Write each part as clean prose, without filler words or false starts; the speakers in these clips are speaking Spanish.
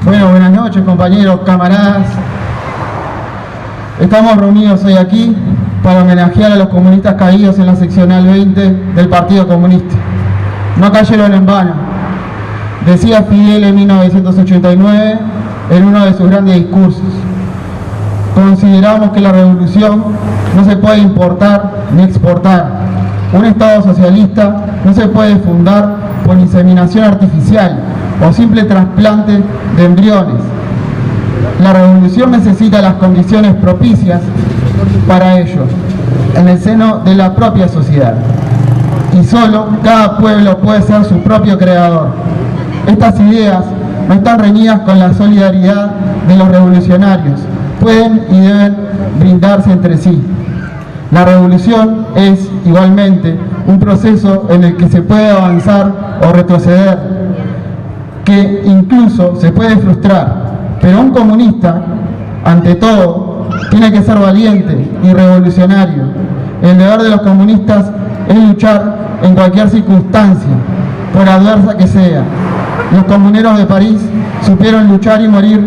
Bueno, buenas noches compañeros, camaradas. Estamos reunidos hoy aquí para homenajear a los comunistas caídos en la seccional 20 del Partido Comunista. No cayeron en vano, decía Fidel en 1989 en uno de sus grandes discursos. Consideramos que la revolución no se puede importar ni exportar. Un Estado socialista no se puede fundar por inseminación artificial o simple trasplante de embriones. La revolución necesita las condiciones propicias para ello, en el seno de la propia sociedad. Y solo cada pueblo puede ser su propio creador. Estas ideas no están reñidas con la solidaridad de los revolucionarios. Pueden y deben brindarse entre sí. La revolución es, igualmente, un proceso en el que se puede avanzar o retroceder, que incluso se puede frustrar. Pero un comunista, ante todo, tiene que ser valiente y revolucionario. El deber de los comunistas es luchar en cualquier circunstancia, por adversa que sea. Los comuneros de París supieron luchar y morir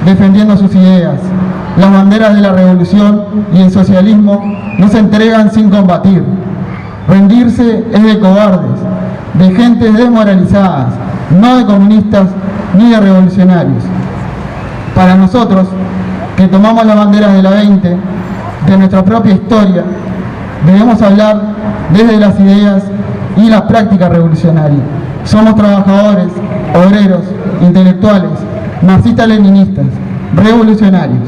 defendiendo sus ideas. Las banderas de la revolución y el socialismo no se entregan sin combatir. Rendirse es de cobardes, de gentes desmoralizadas, no de comunistas ni de revolucionarios. Para nosotros, que tomamos las banderas de la 20, de nuestra propia historia, debemos hablar desde las ideas y la práctica revolucionaria. Somos trabajadores, obreros, intelectuales, marxistas-leninistas, revolucionarios.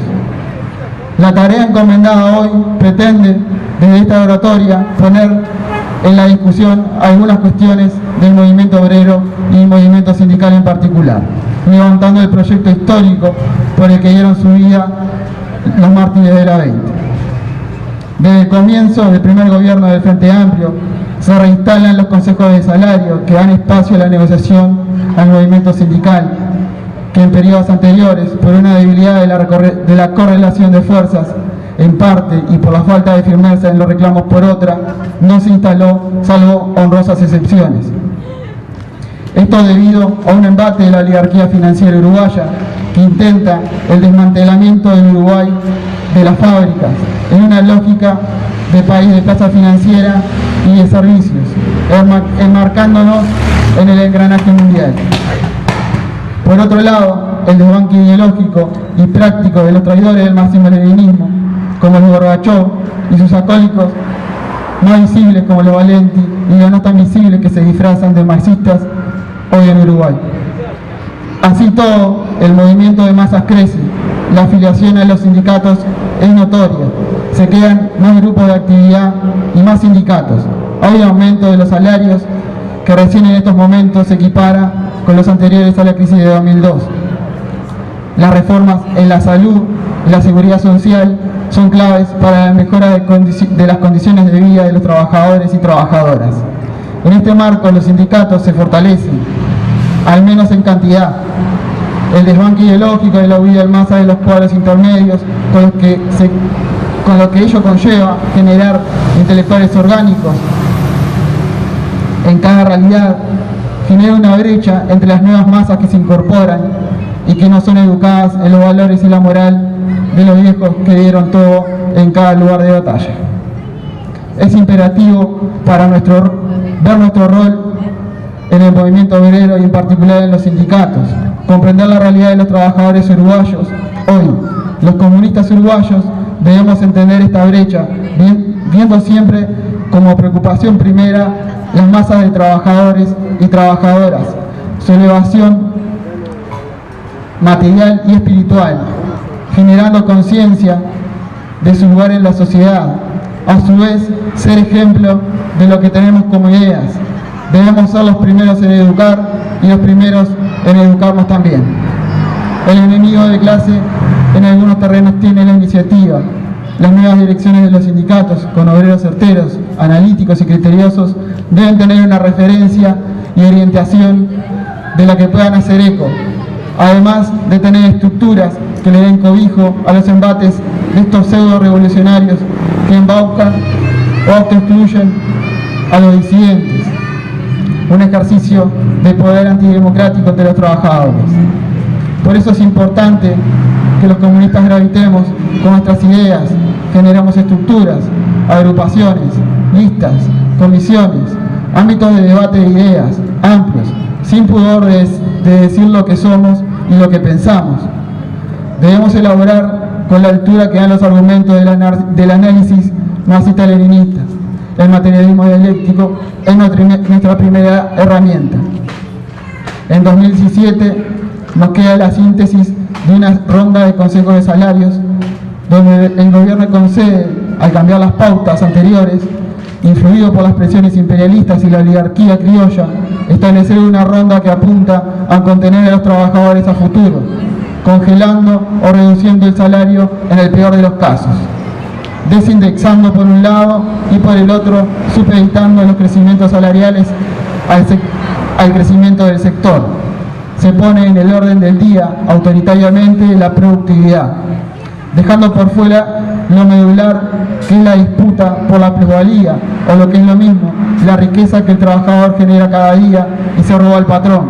La tarea encomendada hoy pretende, desde esta oratoria, poner en la discusión algunas cuestiones del movimiento obrero y el movimiento sindical en particular, levantando el proyecto histórico por el que dieron su vida los mártires de la 20. Desde el comienzo del primer gobierno del Frente Amplio, se reinstalan los consejos de salario que dan espacio a la negociación al movimiento sindical, que en periodos anteriores, por una debilidad de la correlación de fuerzas, en parte, y por la falta de firmeza en los reclamos por otra, no se instaló, salvo honrosas excepciones. Esto debido a un embate de la oligarquía financiera uruguaya que intenta el desmantelamiento del Uruguay de las fábricas en una lógica de país de plaza financiera y de servicios, enmarcándonos en el engranaje mundial. Por otro lado, el desbanque ideológico y práctico de los traidores del marxismo-leninismo, como los Gorbachov y sus acólitos, más visibles como los Valenti y los no tan visibles que se disfrazan de marxistas hoy en Uruguay. Así todo, el movimiento de masas crece, la afiliación a los sindicatos es notoria, se crean más grupos de actividad y más sindicatos. Hay aumento de los salarios que recién en estos momentos se equipara con los anteriores a la crisis de 2002. Las reformas en la salud y la seguridad social son claves para la mejora de las condiciones de vida de los trabajadores y trabajadoras. En este marco los sindicatos se fortalecen, al menos en cantidad. El desbanque ideológico de la huida en masa de los cuadros intermedios, con lo que ello conlleva generar intelectuales orgánicos en cada realidad, genera una brecha entre las nuevas masas que se incorporan y que no son educadas en los valores y la moral de los viejos que dieron todo en cada lugar de batalla. Es imperativo para ver nuestro rol en el movimiento obrero y en particular en los sindicatos, comprender la realidad de los trabajadores uruguayos. Hoy, los comunistas uruguayos debemos entender esta brecha, viendo siempre como preocupación primera las masas de trabajadores y trabajadoras, su elevación material y espiritual, generando conciencia de su lugar en la sociedad, a su vez ser ejemplo de lo que tenemos como ideas. Debemos ser los primeros en educar y los primeros en educarnos también. El enemigo de clase en algunos terrenos tiene la iniciativa. Las nuevas direcciones de los sindicatos, con obreros certeros, analíticos y criteriosos, deben tener una referencia y orientación de la que puedan hacer eco, además de tener estructuras que le den cobijo a los embates de estos pseudo revolucionarios que embaucan o autoexcluyen a los disidentes. un ejercicio de poder antidemocrático de los trabajadores. Por eso es importante que los comunistas gravitemos con nuestras ideas, generemos estructuras, agrupaciones, listas, comisiones, ámbitos de debate de ideas amplios, sin pudor de decir lo que somos y lo que pensamos. Debemos elaborar con la altura que dan los argumentos del análisis marxista-leninista. El materialismo dialéctico es nuestra primera herramienta. En 2017 nos queda la síntesis de una ronda de consejos de salarios donde el gobierno concede, al cambiar las pautas anteriores, influido por las presiones imperialistas y la oligarquía criolla, establecer una ronda que apunta a contener a los trabajadores a futuro, congelando o reduciendo el salario en el peor de los casos, desindexando por un lado y por el otro supeditando los crecimientos salariales al crecimiento del sector. Se pone en el orden del día autoritariamente la productividad, dejando por fuera lo medular que es la disputa por la plusvalía, o lo que es lo mismo, la riqueza que el trabajador genera cada día y se roba al patrón,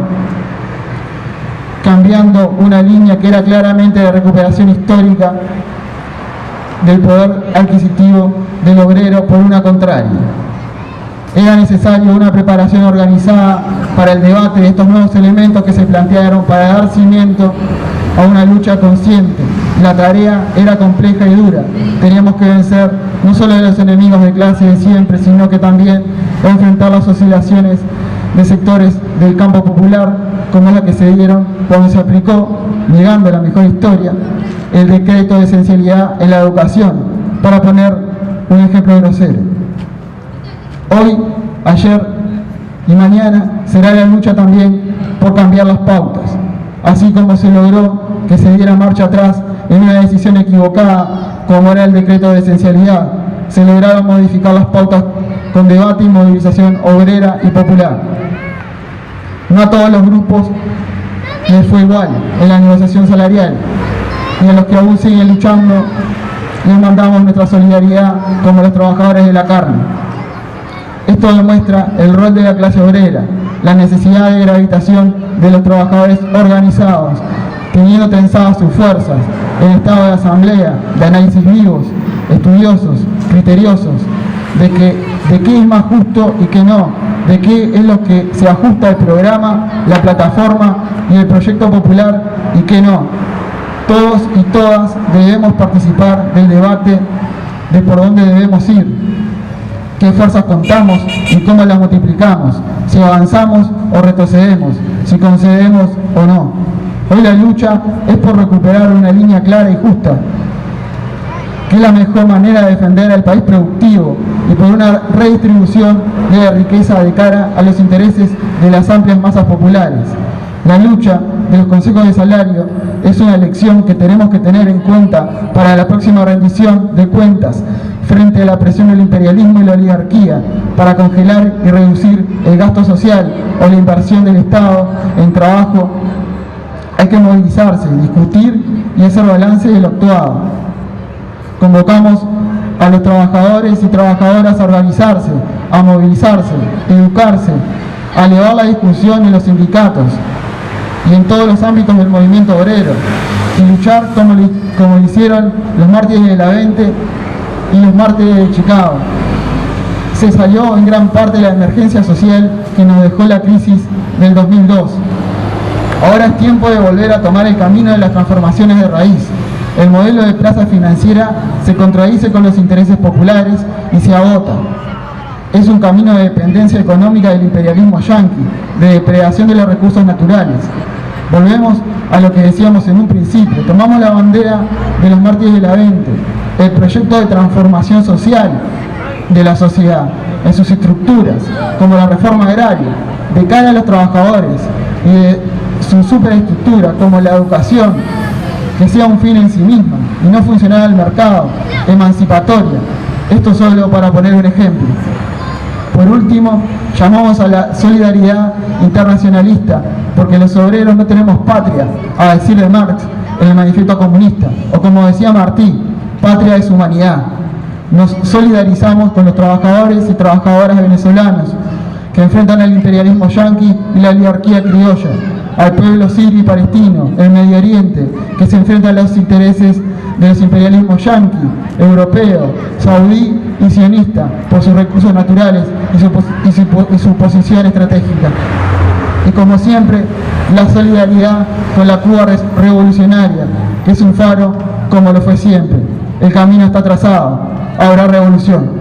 cambiando una línea que era claramente de recuperación histórica del poder adquisitivo del obrero por una contraria. Era necesaria una preparación organizada para el debate de estos nuevos elementos que se plantearon para dar cimiento a una lucha consciente. La tarea era compleja y dura. Teníamos que vencer no solo a los enemigos de clase de siempre, sino que también enfrentar las oscilaciones de sectores del campo popular, como la que se dieron cuando se aplicó, negando la mejor historia, el decreto de esencialidad en la educación, para poner un ejemplo grosero. Hoy, ayer y mañana será la lucha también por cambiar las pautas, así como se logró que se diera marcha atrás en una decisión equivocada como era el decreto de esencialidad. Se lograron modificar las pautas con debate y movilización obrera y popular. No a todos los grupos les fue igual en la negociación salarial, y a los que aún siguen luchando les mandamos nuestra solidaridad como los trabajadores de la carne. Esto demuestra el rol de la clase obrera, la necesidad de gravitación de los trabajadores organizados, teniendo tensadas sus fuerzas en estado de asamblea, de análisis vivos, estudiosos, criteriosos, de qué es más justo y qué no, de qué es lo que se ajusta al programa, la plataforma y el proyecto popular y qué no. Todos y todas debemos participar del debate de por dónde debemos ir, qué fuerzas contamos y cómo las multiplicamos, si avanzamos o retrocedemos, si concedemos o no. Hoy la lucha es por recuperar una línea clara y justa, que es la mejor manera de defender al país productivo, y por una redistribución de la riqueza de cara a los intereses de las amplias masas populares. La lucha de los consejos de salario es una elección que tenemos que tener en cuenta para la próxima rendición de cuentas frente a la presión del imperialismo y la oligarquía, para congelar y reducir el gasto social o la inversión del Estado en trabajo. Hay que movilizarse, discutir y hacer balance de lo actuado. Convocamos a los trabajadores y trabajadoras a organizarse, a movilizarse, educarse, a elevar la discusión en los sindicatos y en todos los ámbitos del movimiento obrero, y luchar como lo hicieron los mártires de la 20 y los mártires de Chicago. Se salió en gran parte de la emergencia social que nos dejó la crisis del 2002. Ahora es tiempo de volver a tomar el camino de las transformaciones de raíz. El modelo de plaza financiera se contradice con los intereses populares y se agota. Es un camino de dependencia económica del imperialismo yanqui, de depredación de los recursos naturales. Volvemos a lo que decíamos en un principio, tomamos la bandera de los mártires de la 20, el proyecto de transformación social de la sociedad, en sus estructuras, como la reforma agraria, de cara a los trabajadores, y de su superestructura, como la educación, que sea un fin en sí misma, y no funcionar al mercado, emancipatoria. Esto solo para poner un ejemplo. Por último, llamamos a la solidaridad internacionalista, porque los obreros no tenemos patria, a decir de Marx en el Manifiesto Comunista, o como decía Martí, patria es humanidad. Nos solidarizamos con los trabajadores y trabajadoras venezolanos que enfrentan al imperialismo yanqui y la oligarquía criolla, al pueblo sirio y palestino, el Medio Oriente, que se enfrenta a los intereses de los imperialismos yanqui, europeo, saudí y sionista por sus recursos naturales y su posición estratégica. Y como siempre, la solidaridad con la Cuba revolucionaria, que es un faro como lo fue siempre. El camino está trazado, habrá revolución.